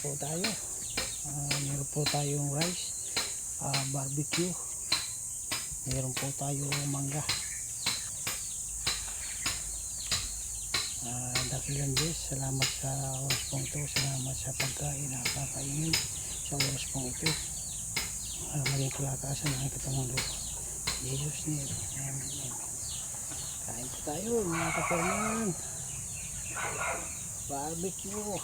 po tayo. Meron po tayong rice, barbecue. Meron po tayong mangga. Dakilan Diyos, salamat sa oras pong ito. Salamat sa pagkain na kakainin sa oras pong ito. Maging kalakasan ng katamang lupa. Jesus name. Amen. Amen. Kain po tayo mga kaperman. Barbecue.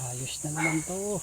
Ayos na naman to.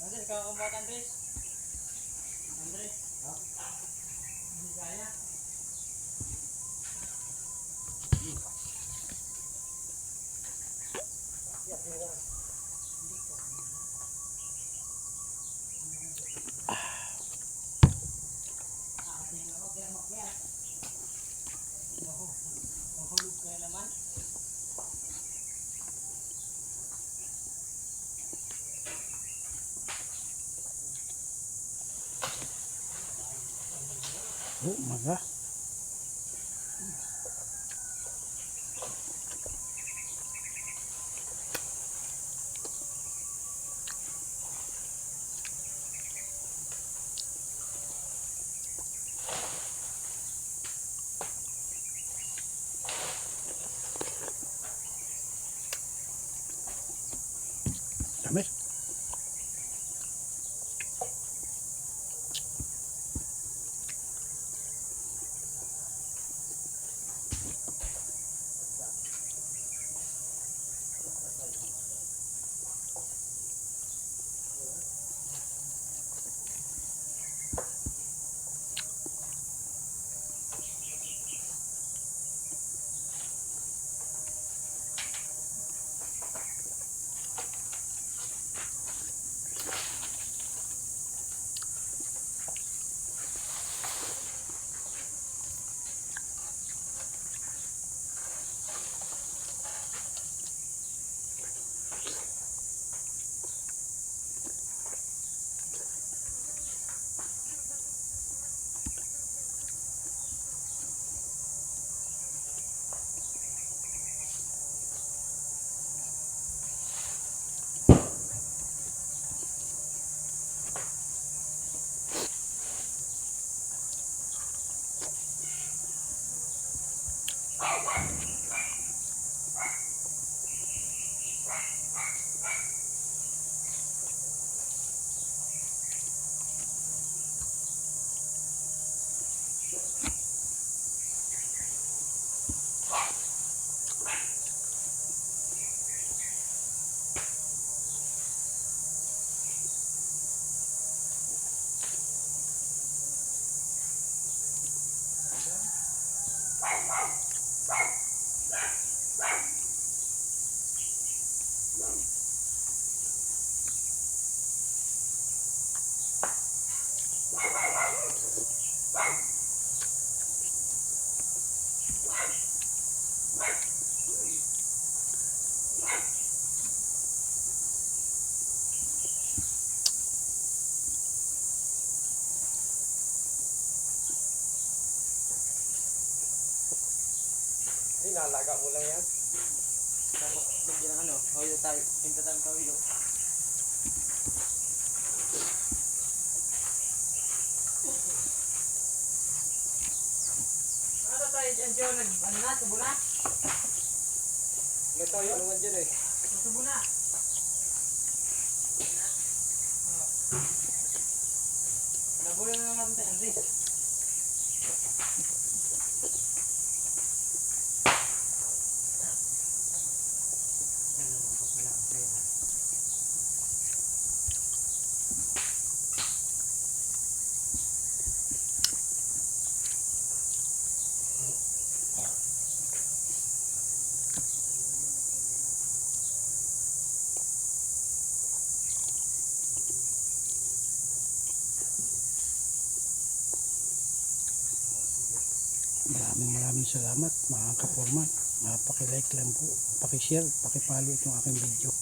Andres, kau buat Andres? Andres? Hindi kaya? Mahulog ka naman. Oh, mangga. Dami. Nalaga mo lang yan. Tapos bigyan ng toyo tayo. Pinta tayong toyo. Ano tayo dyan, John? Ano na? Tubo na? May toyo naman dyan eh. Tubo na. Nabulo na naman tayo, Andres. Maraming salamat mga kaporman. Paki-like lang po, paki-share, paki-follow itong aking video.